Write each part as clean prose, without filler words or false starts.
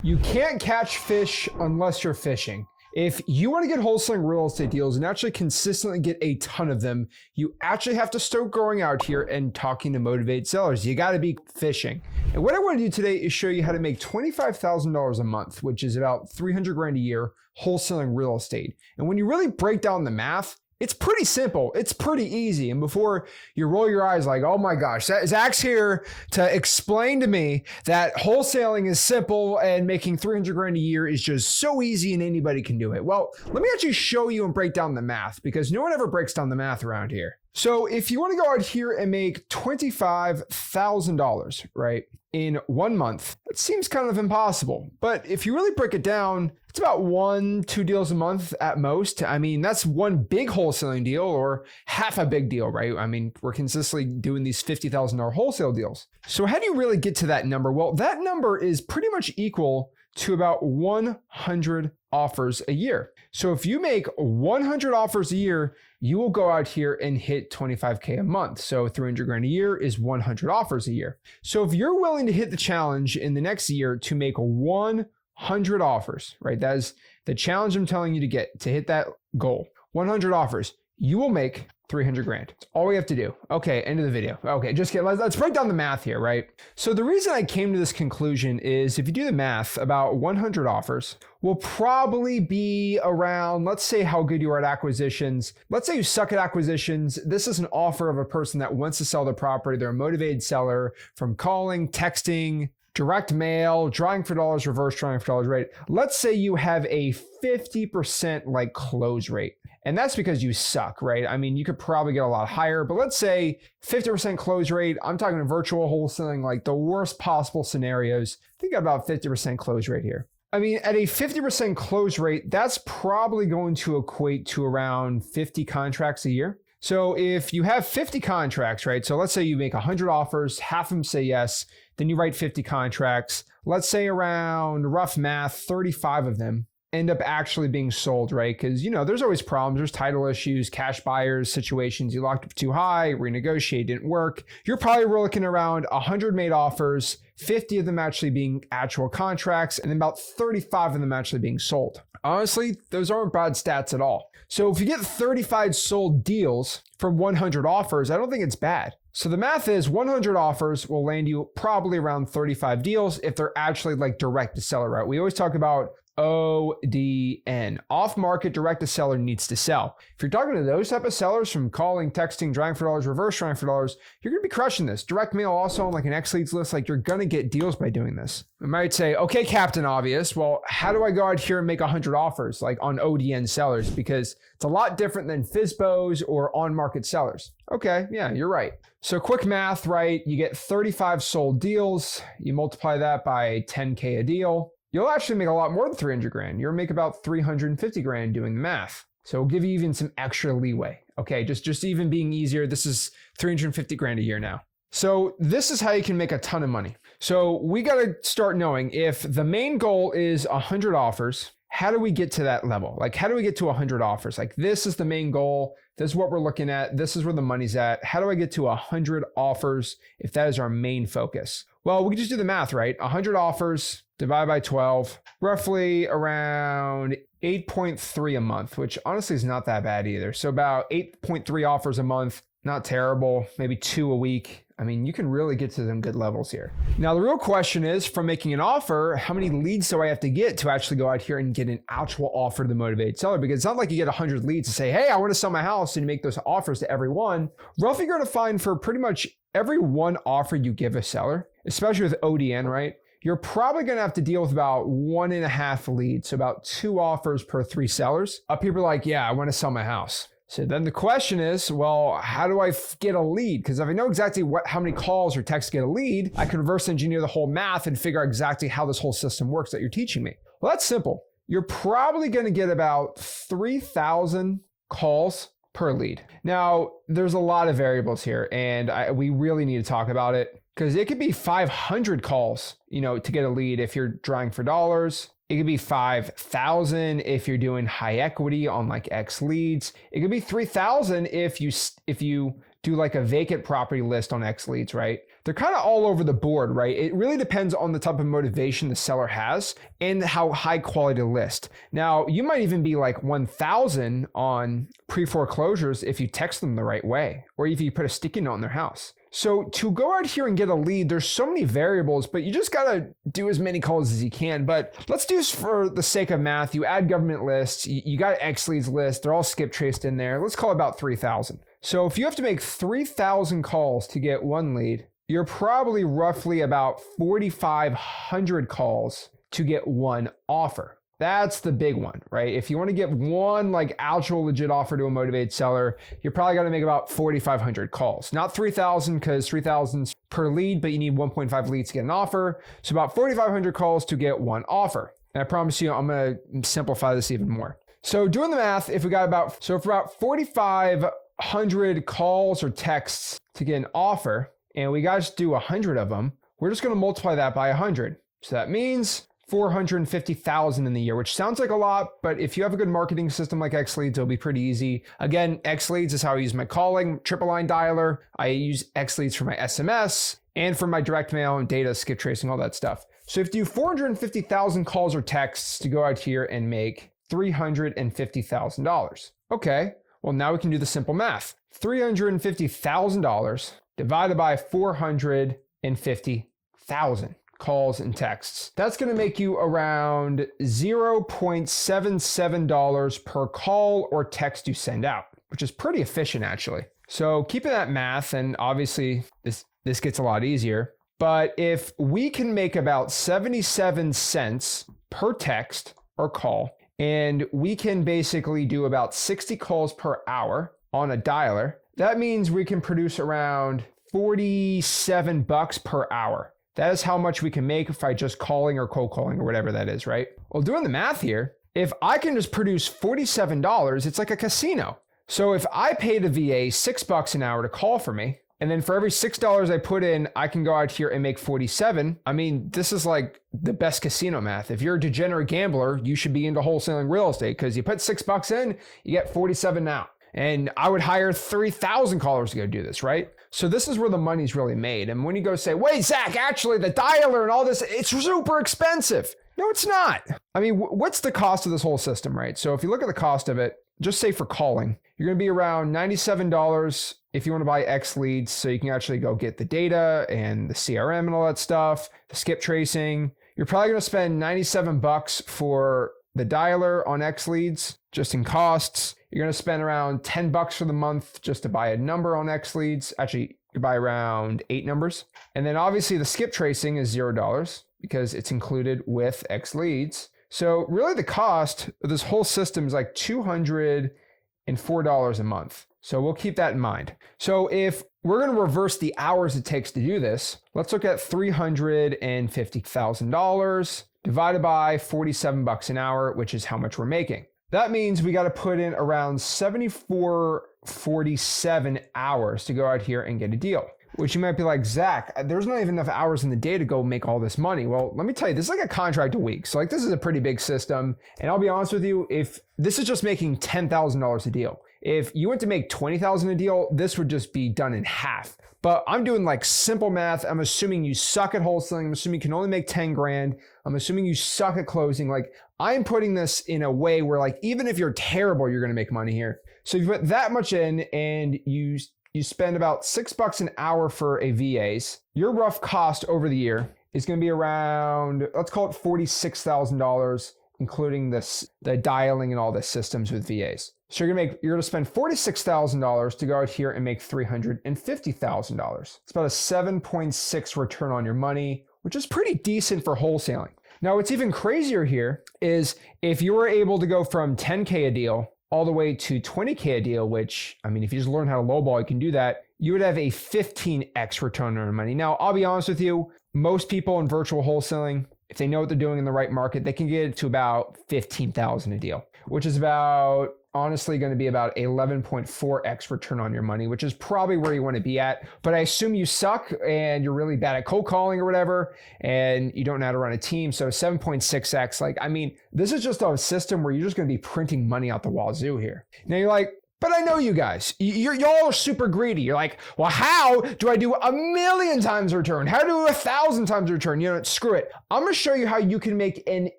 You can't catch fish unless you're fishing. If you want to get wholesaling real estate deals and actually consistently get a ton of them, you actually have to start going out here and talking to motivated sellers. You got to be fishing. And what I want to do today is show you how to make $25,000 a month, which is about 300 grand a year, wholesaling real estate. And when you really break down the math, it's pretty simple. It's pretty easy. And before you roll your eyes like, oh my gosh, Zach's here to explain to me that wholesaling is simple and making 300 grand a year is just so easy and anybody can do it. Well, let me actually show you and break down the math because no one ever breaks down the math around here. So if you want to go out here and make $25,000, right, in 1 month, it seems kind of impossible. But if you really break it down, it's about 1-2 deals a month at most. I mean, that's one big wholesaling deal or half a big deal, right? I mean, we're consistently doing these $50,000 wholesale deals. So how do you really get to that number? Well, that number is pretty much equal to about 100 offers a year. So if you make 100 offers a year, you will go out here and hit 25K a month. So 300 grand a year is 100 offers a year. So if you're willing to hit the challenge in the next year to make 100 offers, right? That is the challenge I'm telling you to hit that goal. 100 offers, you will make 300 grand. That's all we have to do. Okay, end of the video. Okay, just kidding. Let's break down the math here, right? So the reason I came to this conclusion is if you do the math, about 100 offers will probably be around, let's say how good you are at acquisitions. Let's say you suck at acquisitions. This is an offer of a person that wants to sell their property. They're a motivated seller from calling, texting, direct mail, drawing for dollars, reverse drawing for dollars, right? Let's say you have a 50% like close rate. And that's because you suck, right? I mean, you could probably get a lot higher, but let's say 50% close rate. I'm talking virtual wholesaling, like the worst possible scenarios. Think about 50% close rate here. I mean, at a 50% close rate, that's probably going to equate to around 50 contracts a year. So if you have 50 contracts, right? So let's say you make 100 offers, half of them say yes, then you write 50 contracts. Let's say around rough math, 35 of them end up actually being sold, right? Because, you know, there's always problems. There's title issues, cash buyers, situations. You locked up too high, renegotiate, didn't work. You're probably looking around 100 made offers, 50 of them actually being actual contracts, and then about 35 of them actually being sold. Honestly, those aren't bad stats at all. So if you get 35 sold deals from 100 offers, I don't think it's bad. So the math is 100 offers will land you probably around 35 deals if they're actually like direct to seller route. We always talk about ODN, off-market direct to seller needs to sell. If you're talking to those type of sellers from calling, texting, drawing for dollars, reverse drawing for dollars, you're going to be crushing this. Direct mail also on like an X leads list, like you're going to get deals by doing this. You might say, okay, Captain Obvious. Well, how do I go out here and make 100 offers like on ODN sellers? Because it's a lot different than FSBOs or on-market sellers. Okay, yeah, you're right. So quick math, right? You get 35 sold deals. You multiply that by 10K a deal. You'll actually make a lot more than 300 grand. You'll make about 350 grand doing the math. So it'll give you even some extra leeway. Okay, just even being easier, this is 350 grand a year now. So this is how you can make a ton of money. So we got to start knowing if the main goal is 100 offers, how do we get to that level? Like, how do we get to 100 offers? Like, this is the main goal. This is what we're looking at. This is where the money's at. How do I get to 100 offers if that is our main focus? Well, we can just do the math, right? 100 offers divided by 12, roughly around 8.3 a month, which honestly is not that bad either. So about 8.3 offers a month, not terrible, maybe 2 a week. I mean, you can really get to some good levels here. Now, the real question is, from making an offer, how many leads do I have to get to actually go out here and get an actual offer to the motivated seller? Because it's not like you get 100 leads to say, hey, I want to sell my house, and you make those offers to everyone. Roughly, you're going to find for pretty much every one offer you give a seller, especially with ODN, right? You're probably going to have to deal with about 1.5 leads, so about 2 offers per 3 sellers. People are like, yeah, I want to sell my house. So then the question is, well, how do I get a lead? Because if I know exactly how many calls or texts get a lead, I can reverse engineer the whole math and figure out exactly how this whole system works that you're teaching me. Well, that's simple. You're probably going to get about 3,000 calls per lead. Now, there's a lot of variables here, and we really need to talk about it because it could be 500 calls, to get a lead if you're drawing for dollars. It could be 5,000 if you're doing high equity on like X leads. It could be 3,000 if you do like a vacant property list on X Leads, right? They're kind of all over the board, right? It really depends on the type of motivation the seller has and how high quality the list. Now, you might even be like 1,000 on pre-foreclosures if you text them the right way, or if you put a sticky note on their house. So to go out here and get a lead, there's so many variables, but you just gotta do as many calls as you can. But let's do this for the sake of math. You add government lists, you got an X Leads list, they're all skip traced in there. Let's call it about 3,000. So if you have to make 3,000 calls to get one lead, you're probably roughly about 4,500 calls to get one offer. That's the big one, right? If you want to get one like actual legit offer to a motivated seller, you're probably going to make about 4,500 calls. Not 3,000 because 3,000's per lead, but you need 1.5 leads to get an offer. So about 4,500 calls to get one offer. And I promise you, I'm going to simplify this even more. So doing the math, if we got about, so for about 4,500 calls or texts to get an offer, and we got to do 100 of them, we're just going to multiply that by 100. So that means 450,000 in the year, which sounds like a lot, but if you have a good marketing system like X Leads, it'll be pretty easy. Again, X Leads is how I use my calling, triple line dialer. I use X Leads for my SMS and for my direct mail and data, skip tracing, all that stuff. So if you do 450,000 calls or texts to go out here and make $350,000. Okay, well now we can do the simple math. $350,000 divided by 450,000 calls and texts. That's going to make you around $0.77 per call or text you send out, which is pretty efficient actually. So keeping that math, and obviously this gets a lot easier, but if we can make about 77 cents per text or call, and we can basically do about 60 calls per hour on a dialer, that means we can produce around $47 per hour. That is how much we can make by just calling or cold calling or whatever that is, right? Well, doing the math here, if I can just produce $47, it's like a casino. So if I paid a VA $6 an hour to call for me, and then for every $6 I put in, I can go out here and make 47. I mean, this is like the best casino math. If you're a degenerate gambler, you should be into wholesaling real estate because you put $6 in, you get 47 now. And I would hire 3,000 callers to go do this, right? So this is where the money's really made. And when you go say, wait, Zach, actually the dialer and all this, it's super expensive. No, it's not. I mean, what's the cost of this whole system, right? So if you look at the cost of it, just say for calling, you're going to be around $97 if you want to buy X Leads. So you can actually go get the data and the CRM and all that stuff, the skip tracing. You're probably going to spend $97 for the dialer on X Leads just in costs. You're going to spend around $10 for the month just to buy a number on X Leads. Actually, you buy around 8 numbers. And then obviously the skip tracing is $0 because it's included with X Leads. So really the cost of this whole system is like $204 a month. So we'll keep that in mind. So if we're going to reverse the hours it takes to do this, let's look at $350,000 divided by $47 an hour, which is how much we're making. That means we got to put in around 7,447 hours to go out here and get a deal, which you might be like, Zach, there's not even enough hours in the day to go make all this money. Well, let me tell you, this is like a contract a week. So like this is a pretty big system. And I'll be honest with you, if this is just making $10,000 a deal, if you went to make $20,000 a deal, this would just be done in half. But I'm doing like simple math. I'm assuming you suck at wholesaling. I'm assuming you can only make 10 grand. I'm assuming you suck at closing. Like I'm putting this in a way where like, even if you're terrible, you're going to make money here. So if you put that much in and you spend about $6 an hour for a VA's, your rough cost over the year is going to be around, let's call it $46,000, including the dialing and all the systems with VAs. So you're gonna spend $46,000 to go out here and make $350,000. It's about a 7.6 return on your money, which is pretty decent for wholesaling. Now, what's even crazier here is if you were able to go from 10K a deal all the way to 20K a deal, which, I mean, if you just learn how to lowball, you can do that, you would have a 15x return on your money. Now, I'll be honest with you, most people in virtual wholesaling, if they know what they're doing in the right market, they can get it to about 15,000 a deal, which is about, honestly, going to be about 11.4x return on your money, which is probably where you want to be at. But I assume you suck and you're really bad at cold calling or whatever, and you don't know how to run a team. So 7.6x, like, I mean, this is just a system where you're just going to be printing money out the wazoo here. Now you're like, But I know you guys, y'all are super greedy. You're like, well, how do I do 1,000,000 times return? How do I do 1,000 times return? You know, screw it. I'm going to show you how you can make an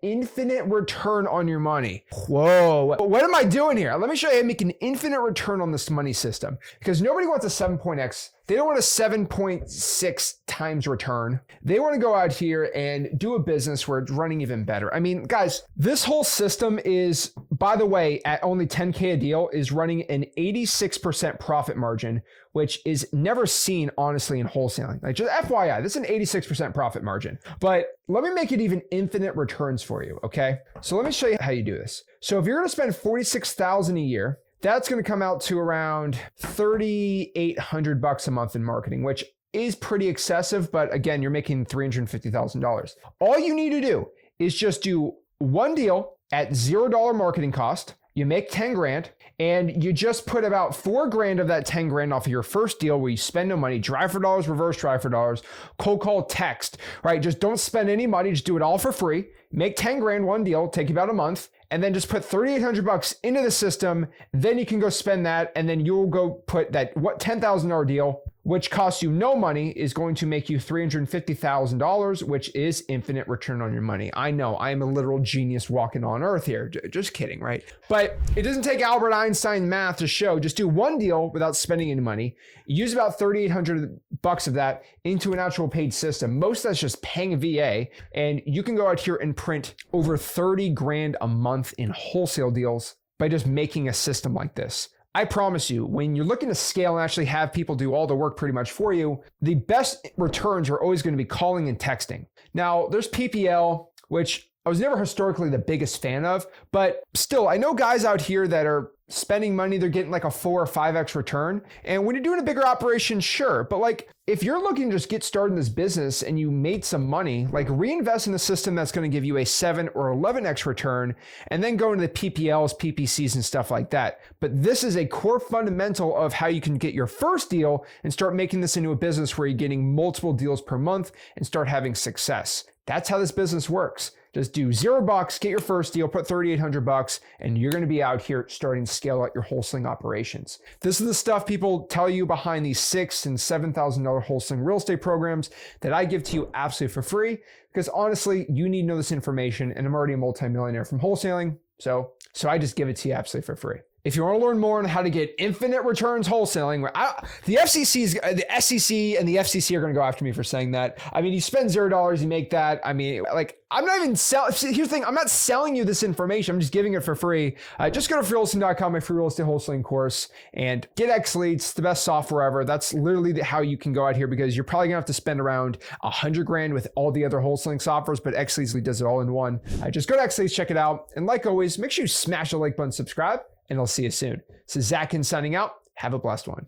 infinite return on your money. Whoa, what am I doing here? Let me show you how to make an infinite return on this money system, because nobody wants a 7.x. They don't want a 7.6 times return. They want to go out here and do a business where it's running even better. I mean, guys, this whole system is, by the way, at only 10K a deal, is running an 86% profit margin, which is never seen, honestly, in wholesaling. Like, just FYI, this is an 86% profit margin. But let me make it even infinite returns for you, okay? So let me show you how you do this. So if you're going to spend $46,000 a year, that's going to come out to around $3,800 a month in marketing, which is pretty excessive. But again, you're making $350,000. All you need to do is just do one deal at $0 marketing cost. You make 10 grand, and you just put about 4 grand of that 10 grand off of your first deal where you spend no money, drive for dollars, reverse drive for dollars, cold call, text, right? Just don't spend any money. Just do it all for free. Make 10 grand one deal, take you about a month, and then just put $3,800 into the system. Then you can go spend that, and then you'll go put that $10,000 deal, which costs you no money, is going to make you $350,000, which is infinite return on your money. I know, I am a literal genius walking on earth here. Just kidding, right? But it doesn't take Albert Einstein math to show. Just do one deal without spending any money. Use about $3,800 of that into an actual paid system. Most of that's just paying a VA, and you can go out here and print over 30 grand a month in wholesale deals by just making a system like this. I promise you, when you're looking to scale and actually have people do all the work pretty much for you, the best returns are always going to be calling and texting. Now, there's PPL, which I was never historically the biggest fan of, but still, I know guys out here that are spending money, they're getting like a 4 or 5x return. And when you're doing a bigger operation, sure. But like, if you're looking to just get started in this business and you made some money, like reinvest in a system that's going to give you a 7 or 11x return, and then go into the PPLs, PPCs, and stuff like that. But this is a core fundamental of how you can get your first deal and start making this into a business where you're getting multiple deals per month and start having success. That's how this business works. Just do $0, get your first deal, put $3,800, and you're going to be out here starting to scale out your wholesaling operations. This is the stuff people tell you behind these $6,000 and $7,000 wholesaling real estate programs that I give to you absolutely for free, because honestly, you need to know this information, and I'm already a multimillionaire from wholesaling, so I just give it to you absolutely for free. If you want to learn more on how to get infinite returns wholesaling, the SEC and the FCC are going to go after me for saying that. I mean, you spend $0, you make that. I mean, like, I'm not even selling. Here's the thing. I'm not selling you this information. I'm just giving it for free. Just go to freewholesaling.com, my free real estate wholesaling course, and get X Leads. It's the best software ever. That's literally how you can go out here, because you're probably gonna have to spend around 100 grand with all the other wholesaling softwares, but X Leads does it all in one. Just go to X Leads, check it out. And like always, make sure you smash the like button, subscribe, and I'll see you soon. This is Zach Ginn signing out. Have a blessed one.